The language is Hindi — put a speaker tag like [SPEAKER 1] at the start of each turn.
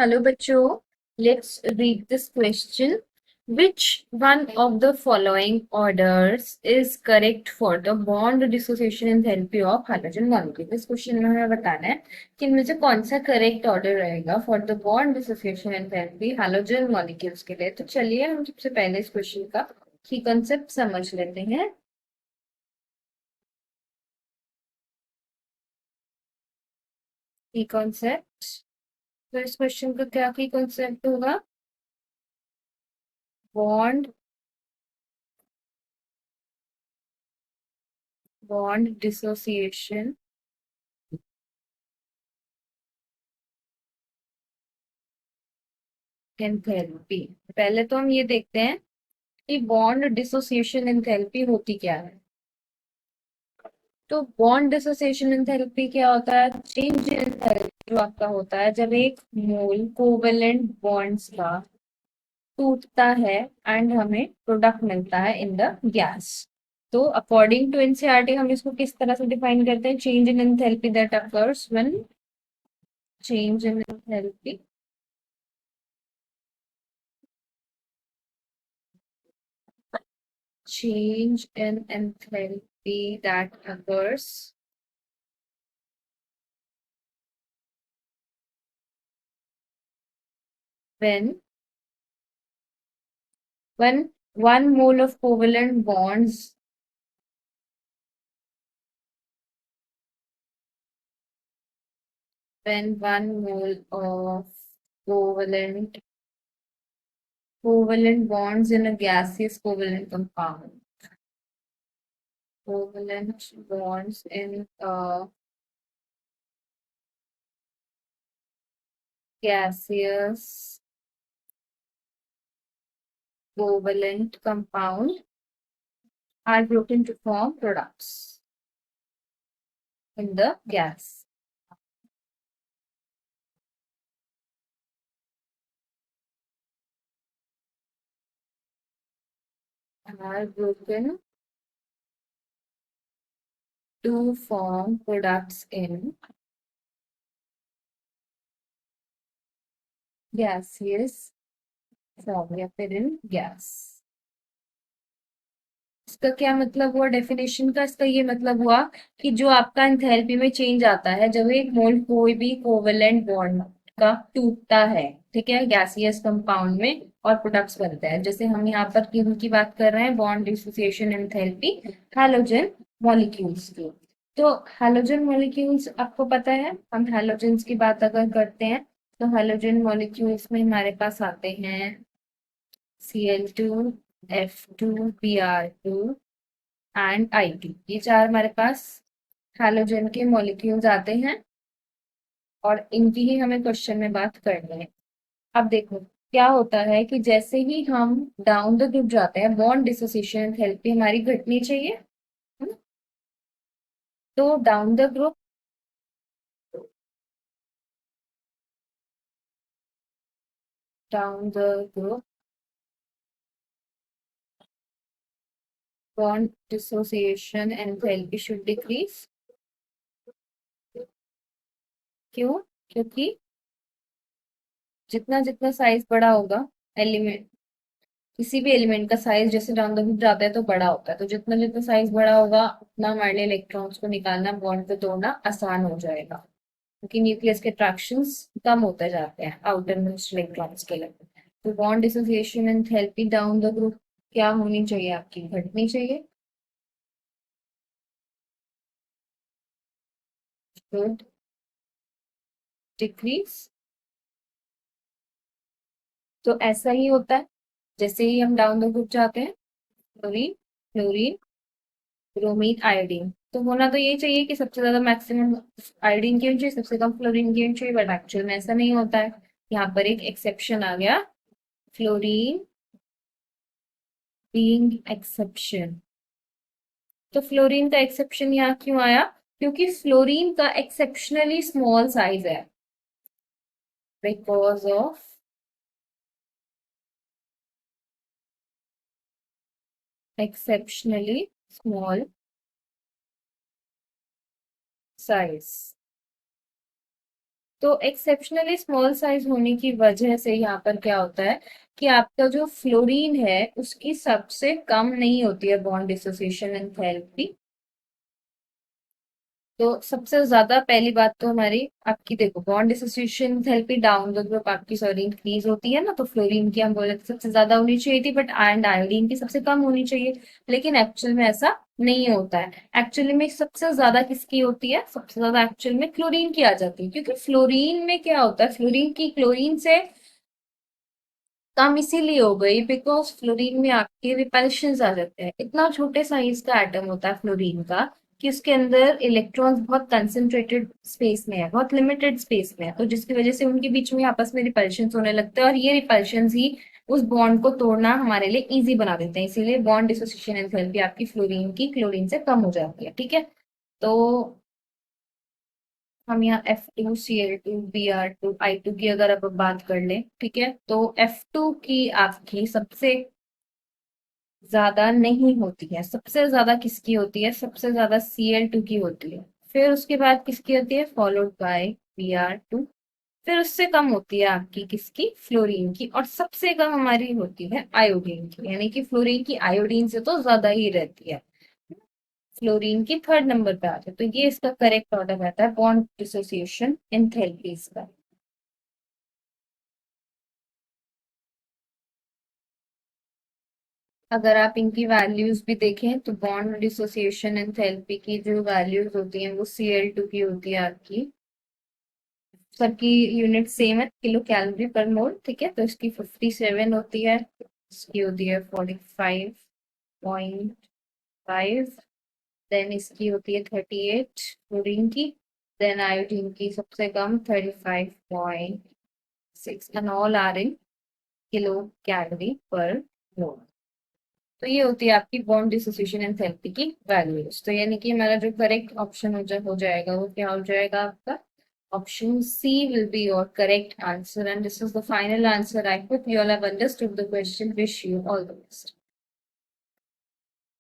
[SPEAKER 1] Hello, Bacho. Let's read this question. Which one of the following orders is correct for the bond dissociation enthalpy of halogen molecule? इस क्वेश्चन में हमें बताना है कि इनमें से कौन सा करेक्ट ऑर्डर रहेगा for the bond dissociation enthalpy halogen molecules के लिए। तो चलिए हम सबसे पहले इस क्वेश्चन का की कंसेप्ट समझ लेते हैं। की कॉन्सेप्ट, तो इस क्वेश्चन का क्या की कॉन्सेप्ट होगा? Bond bond dissociation enthalpy. पहले तो हम ये देखते हैं कि बॉन्ड डिसोसिएशन एंथैल्पी होती क्या है। तो बॉन्ड डिसोसिएशन एंथैल्पी क्या होता है? चेंज इन एंथैल्पी जो आपका होता है जब एक मोल कोवेलेंट बॉन्ड्स का टूटता है एंड हमें प्रोडक्ट मिलता है इन द गैस। तो अकॉर्डिंग टू एनसीईआरटी हम इसको किस तरह से डिफाइन करते हैं? Change in enthalpy that occurs when change in enthalpy change in enthalpy that occurs when one mole of covalent bonds when one mole of covalent bonds in a gaseous covalent compound, covalent bonds in a gaseous covalent compound are broken to form products in the gas. Are broken to form products in gaseous form या फिर in gas। इसका क्या मतलब हुआ डेफिनेशन का? इसका ये मतलब हुआ कि जो आपका एंथैल्पी में चेंज आता है जब एक मोल कोई भी कोवेलेंट बॉन्ड का टूटता है, ठीक है, गैसियस कंपाउंड में और प्रोडक्ट्स बनते हैं। जैसे हम यहाँ पर किन की बात कर रहे हैं? Bond dissociation enthalpy halogen molecules की। तो हैलोजन मॉलिक्यूल्स आपको पता है, हम हैलोजन्स की बात अगर करते हैं तो हैलोजन मॉलिक्यूल्स में हमारे पास आते हैं Cl2, F2, Br2 and I2। ये चार हमारे पास हैलोजन के मॉलिक्यूल्स आते हैं और इनकी ही हमें क्वेश्चन में बात करनी है। अब देखो क्या होता है कि जैसे ही हम डाउन द ग्रुप जाते हैं बॉन्ड डिसोसिएशन एंथैल्पी हमारी घटनी चाहिए, है ना? तो down the group bond dissociation enthalpy should decrease. क्यों? क्योंकि जितना जितना साइज बड़ा होगा एलिमेंट, किसी भी एलिमेंट का साइज जैसे डाउन द ग्रुप जाता है तो बड़ा होता है, तो जितना जितना साइज बड़ा होगा उतना हमारे लिए इलेक्ट्रॉन्स को निकालना, बॉन्ड पे तोड़ना आसान हो जाएगा, क्योंकि न्यूक्लियस के अट्रैक्शंस कम होते जाते हैं आउटर मोस्ट इलेक्ट्रॉन्स के लिए। तो bond dissociation enthalpy down the group क्या होनी चाहिए? आपकी घटनी चाहिए। Should decrease. तो ऐसा ही होता है जैसे ही हम डाउन द ग्रुप जाते हैं, क्लोरीन, फ्लोरीन, ब्रोमीन, आयोडीन। तो होना तो यही चाहिए कि सबसे ज्यादा मैक्सिमम आयोडीन की होनी चाहिए, सबसे कम फ्लोरीन की होनी चाहिए, बट एक्चुअल में ऐसा नहीं होता है। यहाँ पर एक एक्सेप्शन आ गया, फ्लोरीन बीइंग एक्सेप्शन। तो फ्लोरीन का एक्सेप्शन यहाँ क्यों आया? क्योंकि फ्लोरीन का एक्सेप्शनली स्मॉल साइज है, because of exceptionally small size. तो एक्सेप्शनली स्मॉल साइज होने की वजह से यहाँ पर क्या होता है कि आपका जो फ्लोरीन है उसकी सबसे कम नहीं होती है बॉन्ड डिसोसिएशन एंथैल्पी। तो सबसे ज्यादा पहली बात तो हमारी आपकी देखो bond dissociation therapy down the group आपकी सॉरी इंक्रीज होती है ना, तो फ्लोरीन की हम बोले थे सबसे ज्यादा होनी चाहिए थी बट एंड आयोडीन की सबसे कम होनी चाहिए, लेकिन एक्चुअल में ऐसा नहीं होता है। एक्चुअली में सबसे ज्यादा किसकी होती है, सबसे ज्यादा एक्चुअल में क्लोरीन की आ जाती है, क्योंकि फ्लोरीन में क्या होता है, फ्लोरीन की क्लोरीन से कम इसीलिए हो गई बिकॉज फ्लोरीन में आपके रिपल्शंस आ जाते हैं। इतना छोटे साइज का एटम होता है फ्लोरीन का कि उसके अंदर इलेक्ट्रॉन्स बहुत कंसंट्रेटेड स्पेस में है, बहुत लिमिटेड स्पेस में है, तो जिसकी वजह से उनके बीच में आपस में रिपल्शंस होने लगते हैं और ये रिपल्शंस ही उस बॉन्ड को तोड़ना हमारे लिए इजी बना देते हैं, इसीलिए बॉन्ड डिसोसिएशन एंथैल्पी आपकी फ्लोरीन की क्लोरीन से कम हो जाती है। ठीक है, तो हम यहाँ F2Cl2Br2I2 की अगर अब बात कर लें, ठीक है, तो F2 की आपकी सबसे ज्यादा नहीं होती है। सबसे ज्यादा किसकी होती है, सबसे ज्यादा Cl2 की होती है, फिर उसके बाद किसकी होती है, फॉलोड बाय Br2, फिर उससे कम होती है आपकी किसकी, फ्लोरीन की, और सबसे कम हमारी होती है आयोडीन की, यानी कि फ्लोरीन की आयोडीन से तो ज्यादा ही रहती है, फ्लोरीन की थर्ड नंबर पे आती है। तो ये इसका करेक्ट ऑर्डर रहता है बॉन्ड डिसोसिएशन एंथैल्पीज का। अगर आप इनकी वैल्यूज भी देखें तो बॉन्ड डिसोसिएशन एंथैल्पी की जो वैल्यूज होती हैं वो Cl2 की होती है आपकी, सबकी यूनिट सेम है किलो कैलोरी पर मोल, ठीक है, तो इसकी 57 होती है, इसकी होती है 45.5, देन इसकी होती है 38 फ्लोरीन की, देन आयोडीन की सबसे कम 35.6, and all are in kilocalorie पर मोल। तो ये होती है आपकी बॉन्ड डिसोसिएशन एंथैल्पी की वैल्यूज। तो यानी कि हमारा जो करेक्ट ऑप्शन हो जाएगा वो क्या हो जाएगा आपका, option C will be your correct answer, and this is the final answer. I hope you all have understood the question. Wish you all the best.